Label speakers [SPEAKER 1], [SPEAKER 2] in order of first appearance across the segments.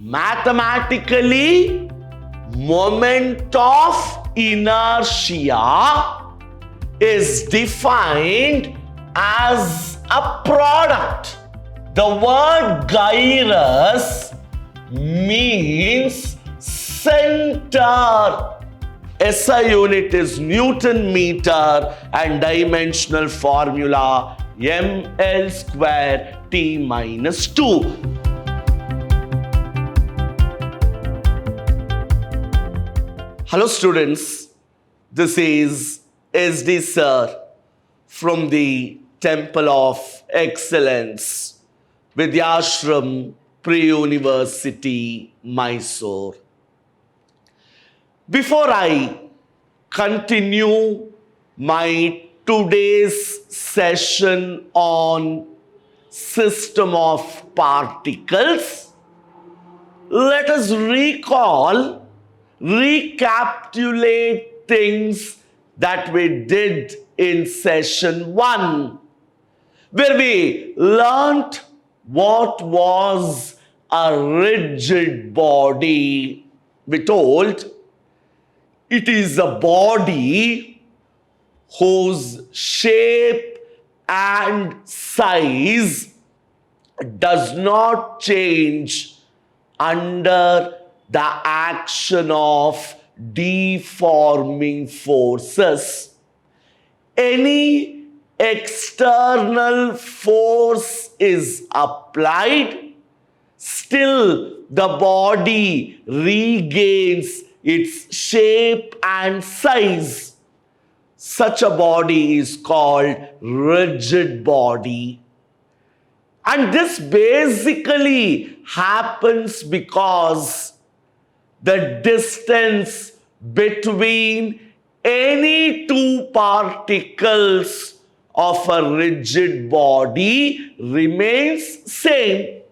[SPEAKER 1] Mathematically, moment of inertia is defined as a product. The word gyrus means center. SI unit is Newton meter and dimensional formula ml square t minus 2. Hello students, this is SD Sir from the Temple of Excellence, Vidhyaashram Pre-University, Mysuru. Before I continue my today's session on system of particles, let us recapitulate things that we did in session 1, where we learnt what was a rigid body. We told it is a body whose shape and size does not change under the action of deforming forces. Any external force is applied, still the body regains its shape and size. Such a body is called rigid body. And this basically happens because the distance between any two particles of a rigid body remains same.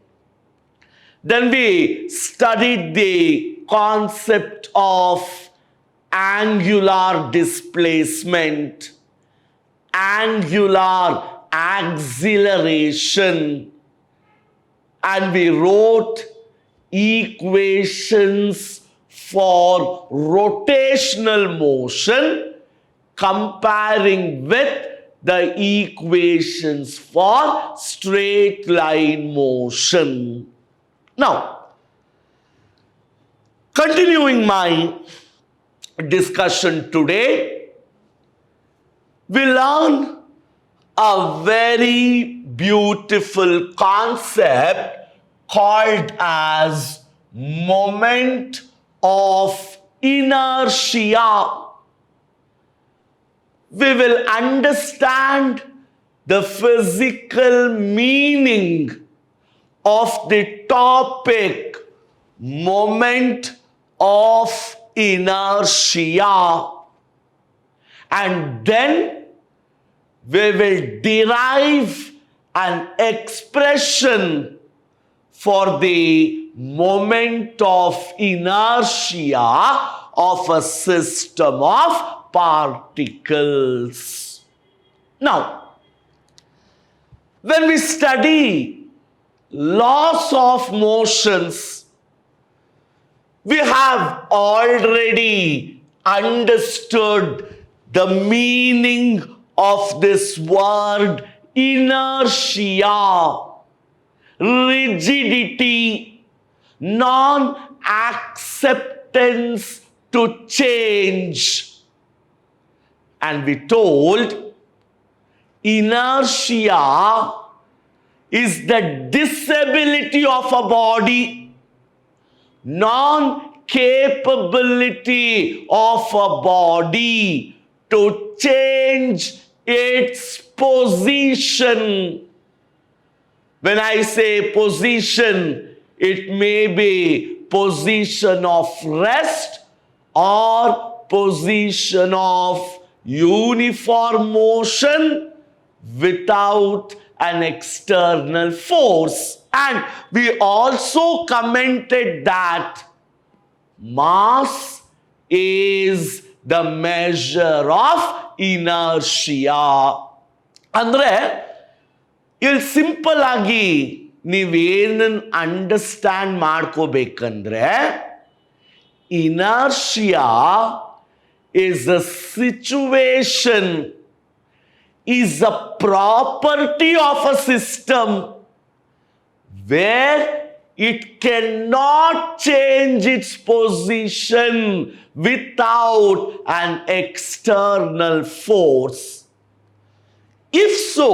[SPEAKER 1] Then we studied the concept of angular displacement, angular acceleration, and we wrote equations for rotational motion comparing with the equations for straight line motion. Now, continuing my discussion today, we learn a very beautiful concept called as moment of inertia. We will understand the physical meaning of the topic moment of inertia, and then we will derive an expression for the moment of inertia of a system of particles. Now, when we study laws of motions, we have already understood the meaning of this word inertia. Rigidity, non-acceptance to change. And we told inertia is the disability of a body, non-capability of a body to change its position. When I say position, it may be position of rest or position of uniform motion without an external force. And we also commented that mass is the measure of inertia. Andre, ಇಲ್ಲಿ simple ಆಗಿ ನೀವೇನನ್ನು understand ಮಾಡ್ಕೋಬೇಕಂದ್ರೆ inertia is a situation, is a property of a system where it cannot change its position without an external force. If so,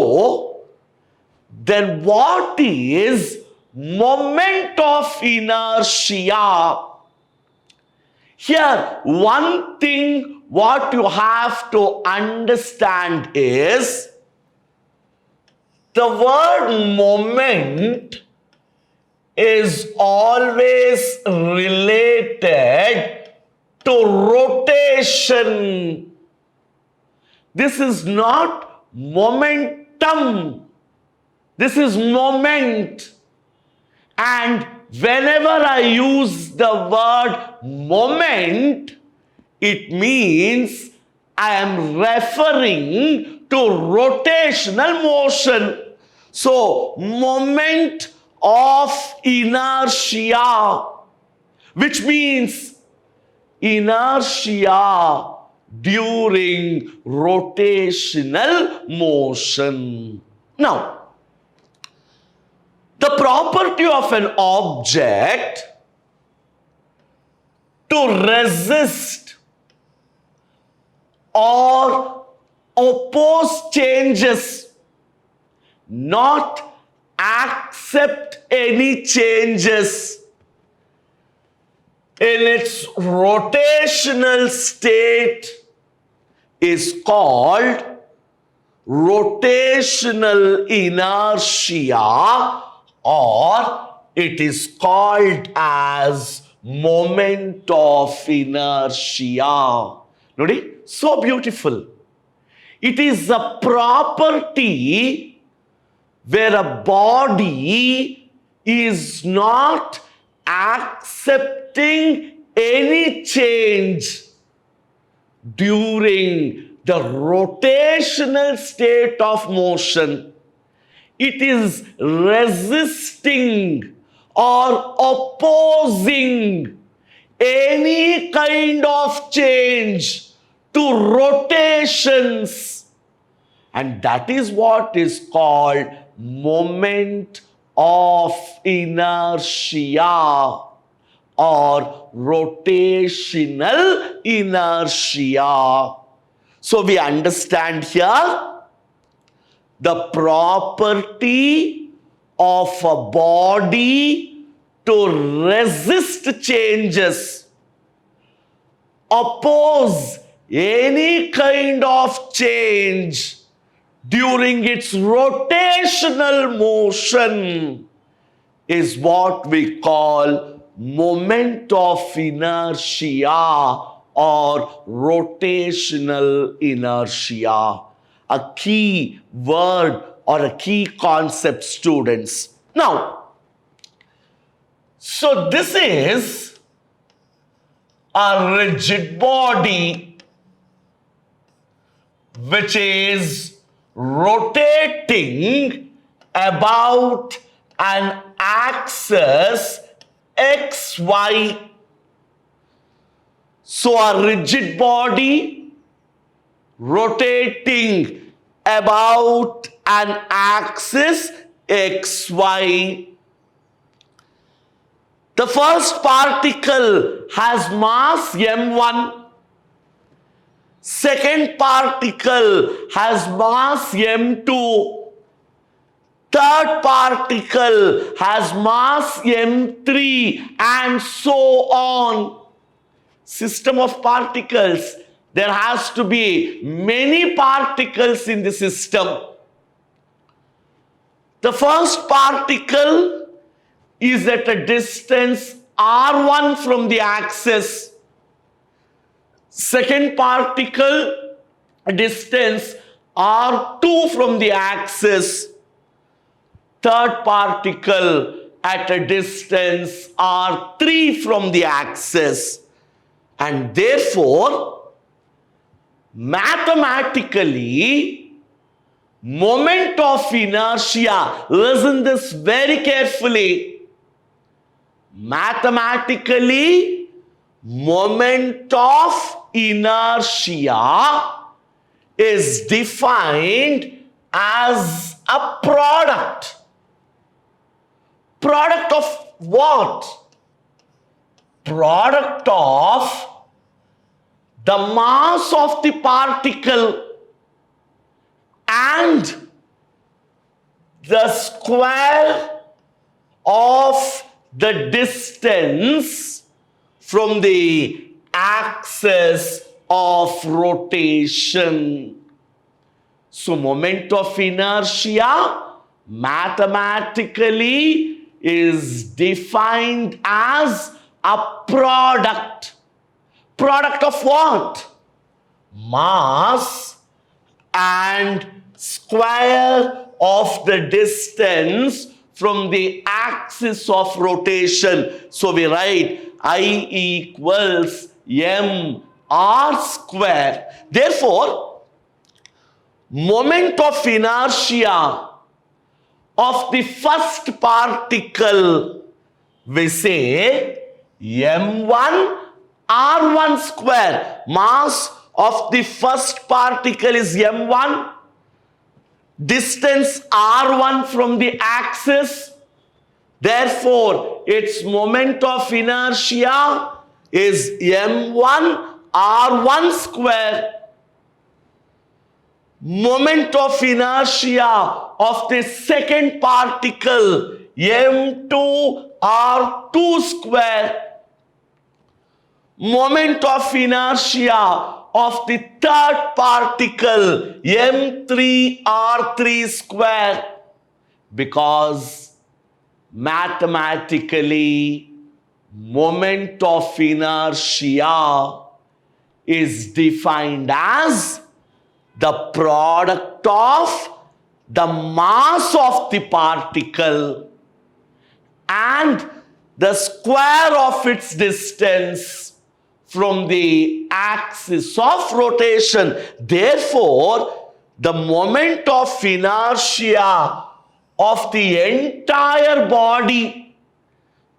[SPEAKER 1] then what is moment of inertia? Here, one thing what you have to understand is the word moment is always related to rotation. This is not momentum. This is moment. And whenever I use the word moment, it means I am referring to rotational motion. So, moment of inertia, which means inertia during rotational motion. Now, the property of an object to resist or oppose changes, not accept any changes in its rotational state is called rotational inertia, or it is called as moment of inertia. Nodi, so beautiful. It is a property where a body is not accepting any change during the rotational state of motion. It is resisting or opposing any kind of change to rotations, and that is what is called moment of inertia or rotational inertia. So we understand here the property of a body to resist changes, oppose any kind of change during its rotational motion is what we call moment of inertia or rotational inertia. A key word or a key concept, students. Now, so this is a rigid body which is rotating about an axis XY. So a rigid body rotating about an axis XY. The first particle has mass m1. Second particle has mass m2. Third particle has mass m3, and so on. System of particles. There has to be many particles in the system. The first particle is at a distance r1 from the axis. Second particle, a distance r2 from the axis. Third particle at a distance r3 from the axis. And therefore, mathematically, Moment of inertia. Listen this very carefully. Mathematically, moment of inertia is defined as a product. Product of what? Product of the mass of the particle and the square of the distance from the axis of rotation. So, moment of inertia mathematically is defined as a product. Product of what? Mass and square of the distance from the axis of rotation. So we write I equals mr square. Therefore, moment of inertia of the first particle, we say m1 r1 square. Mass of the first particle is m1. Distance r1 from the axis. Therefore, its moment of inertia is m1 r1 square. Moment of inertia of the second particle m2 r2 square. Moment of inertia of the third particle m3 r3 square, because mathematically moment of inertia is defined as the product of the mass of the particle and the square of its distance from the axis of rotation. Therefore, the moment of inertia of the entire body,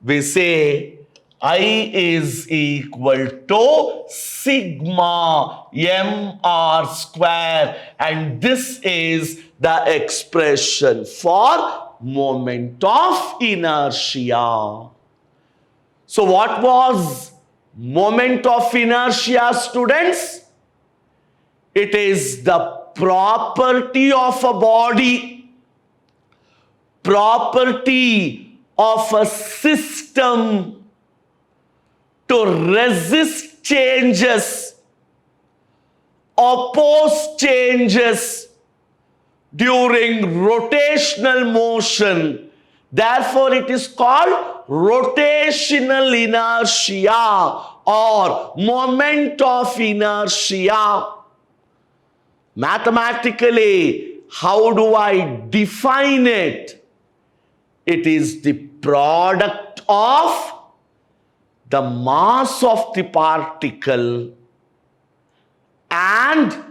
[SPEAKER 1] we say I is equal to sigma mr square, and this is the expression for moment of inertia. So what was moment of inertia, students? It is the property of a body, property of a system to resist changes, oppose changes during rotational motion. Therefore, it is called rotational inertia or moment of inertia. Mathematically, how do I define it? It is the product of the mass of the particle and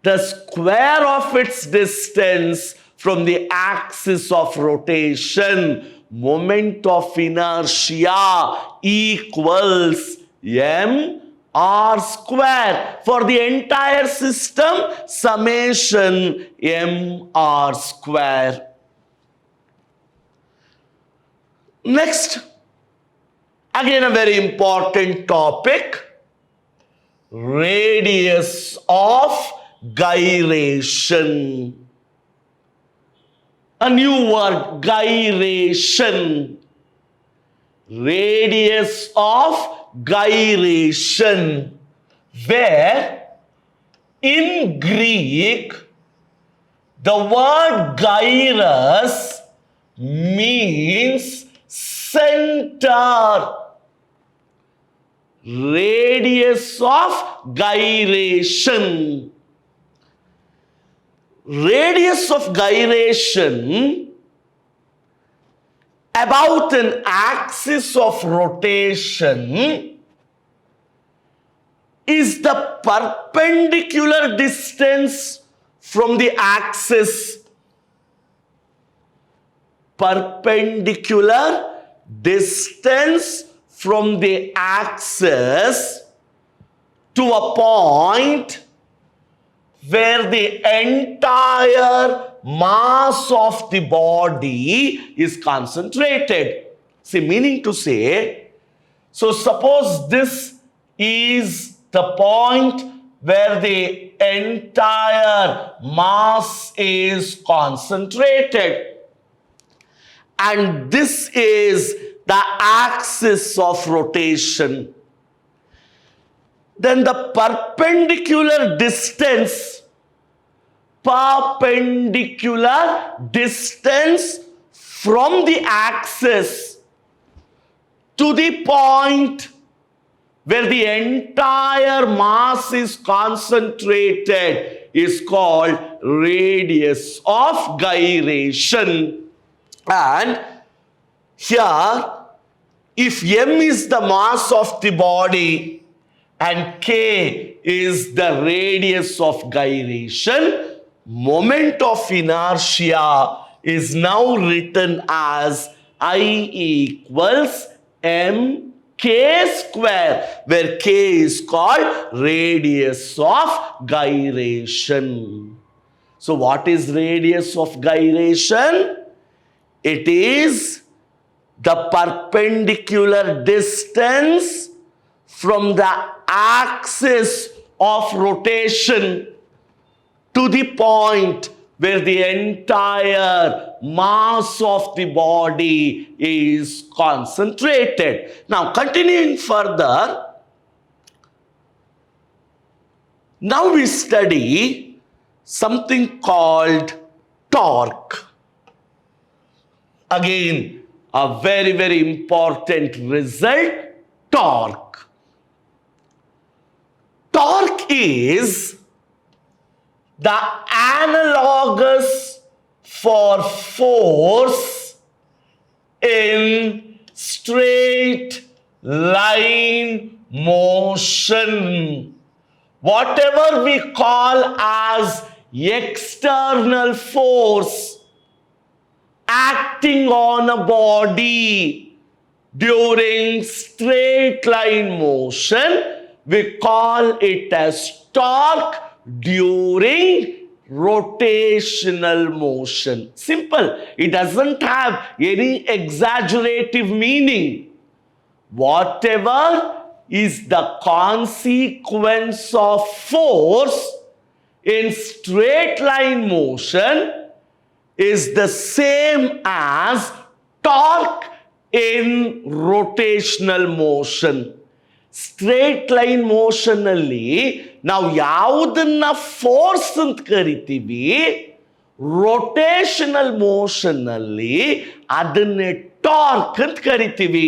[SPEAKER 1] the square of its distance from the axis of rotation. Moment of inertia equals mr square. For the entire system, summation mr square. Next, again a very important topic, radius of gyration. A new word, gyration. Radius of gyration, where in Greek the word gyrus means center. Radius of gyration. Radius of gyration about an axis of rotation is the perpendicular distance from the axis. Perpendicular distance from the axis to a point where the entire mass of the body is concentrated. See, meaning to say, so suppose this is the point where the entire mass is concentrated. And this is the axis of rotation. Then the perpendicular distance from the axis to the point where the entire mass is concentrated is called radius of gyration. And here, if m is the mass of the body and k is the radius of gyration, moment of inertia is now written as I equals mk square, where k is called radius of gyration. So what is radius of gyration? It is the perpendicular distance from the axis of rotation to the point where the entire mass of the body is concentrated. Now, continuing further, now we study something called torque. Again, a very, very important result, torque. Torque is the analogous for force in straight line motion. Whatever we call as external force acting on a body during straight line motion, we call it as torque during rotational motion. Simple. It doesn't have any exaggerative meaning. Whatever is the consequence of force in straight line motion is the same as torque in rotational motion. Straight line motion alli ನಾವು ಯಾವುದನ್ನ force ಅಂತ ಕರಿತೀವಿ, rotational motion ಅಲ್ಲಿ ಅದನ್ನೇ torque ಅಂತ ಕರಿತೀವಿ.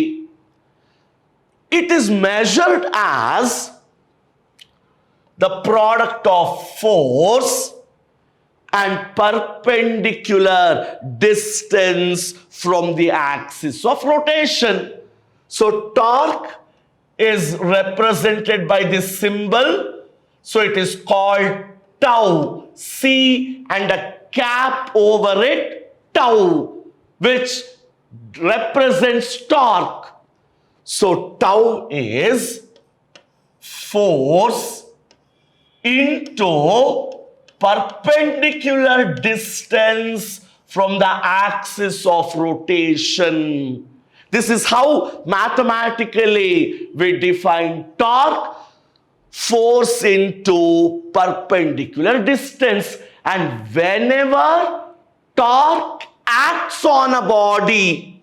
[SPEAKER 1] It is measured as the product of force and perpendicular distance from the axis of rotation. So torque is represented by this symbol. So it is called tau, C and a cap over it, tau, which represents torque. So tau is force into perpendicular distance from the axis of rotation. This is how mathematically we define torque, force into perpendicular distance. And whenever torque acts on a body,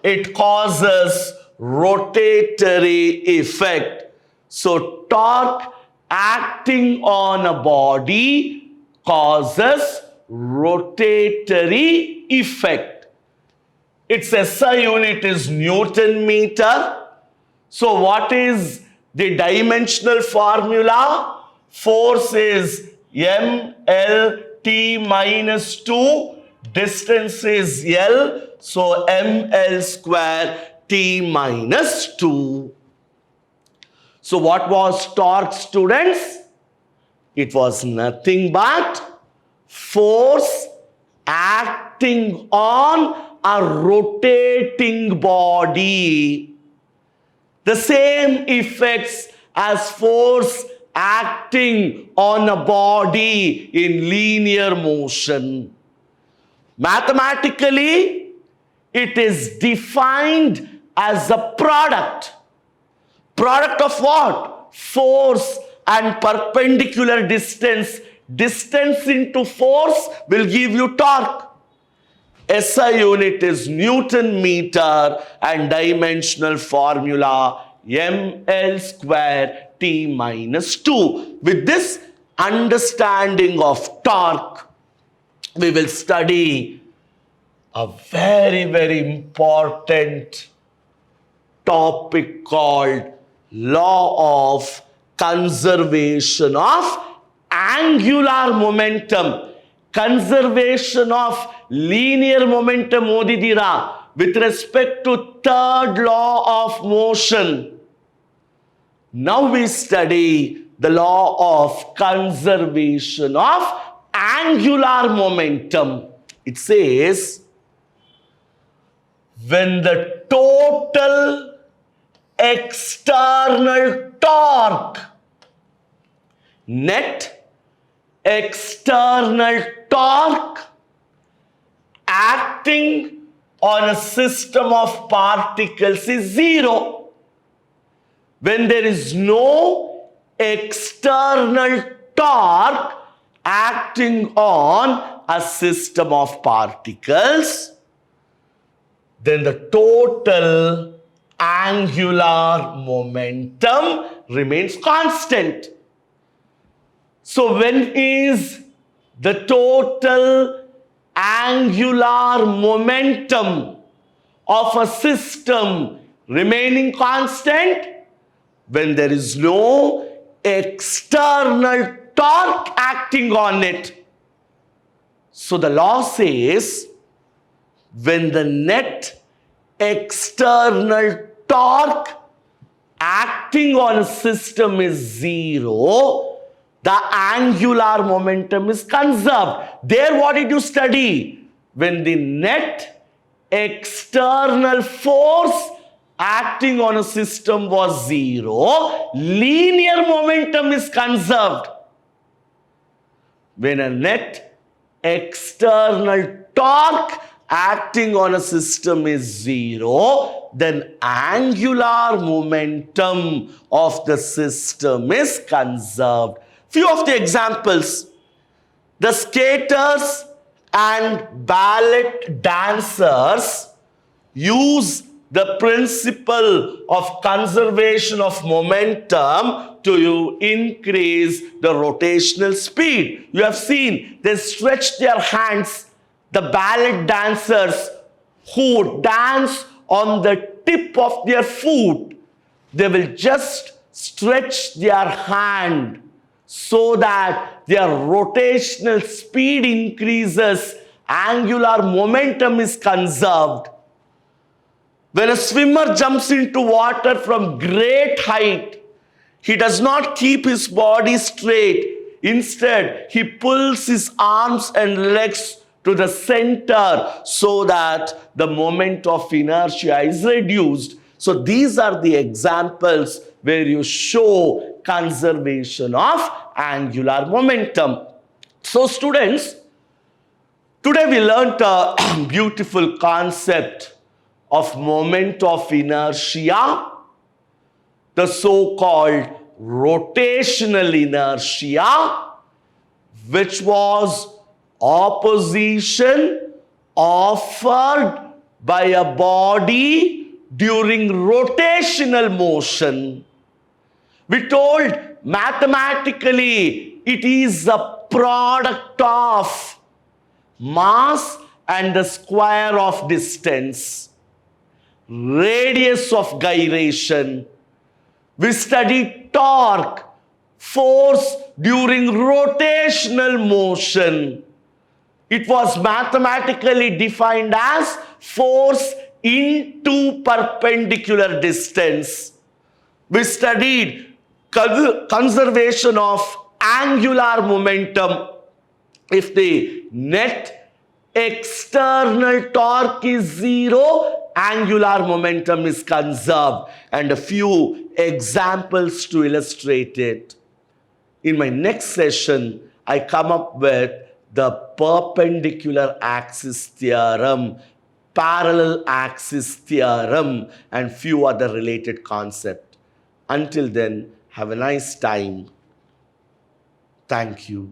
[SPEAKER 1] it causes rotatory effect. So torque acting on a body causes rotatory effect. Its SI unit is Newton meter. So what is the dimensional formula? Force is mLt minus 2. Distance is L. So mL square T minus 2. So what was torque, students? It was nothing but force acting on a rotating body. The same effects as force acting on a body in linear motion. Mathematically, it is defined as a product. Product of what? Force and perpendicular distance. Distance into force will give you torque. SI unit is Newton meter and dimensional formula ml square T minus 2. With this understanding of torque, we will study a very, very important topic called law of conservation of angular momentum. Conservation of linear momentum odidira with respect to third law of motion. Now we study the law of conservation of angular momentum. It says, when the total external torque, net external torque acting on a system of particles is zero. When there is no external torque acting on a system of particles, then the total angular momentum remains constant. So when is the total angular momentum of a system remaining constant? When there is no external torque acting on it. So the law says, when the net external torque acting on a system is zero, the angular momentum is conserved. There, what did you study? When the net external force acting on a system was zero, linear momentum is conserved. When a net external torque acting on a system is zero, then angular momentum of the system is conserved. Few of the examples: the skaters and ballet dancers use the principle of conservation of momentum to increase the rotational speed. You have seen they stretch their hands. The ballet dancers who dance on the tip of their foot, they will just stretch their hand so that their rotational speed increases, angular momentum is conserved. When a swimmer jumps into water from great height, he does not keep his body straight. Instead, he pulls his arms and legs to the center so that the moment of inertia is reduced. So these are the examples where you show conservation of angular momentum. So students, today we learned a beautiful concept of moment of inertia, the so-called rotational inertia, which was opposition offered by a body during rotational motion. We told mathematically it is a product of mass and the square of distance, radius of gyration. We studied torque, force during rotational motion. It was mathematically defined as force into perpendicular distance. We studied conservation of angular momentum. If the net external torque is zero, angular momentum is conserved. And a few examples to illustrate it. In my next session, I come up with the perpendicular axis theorem, parallel axis theorem, and few other related concepts. Until then, have a nice time. Thank you.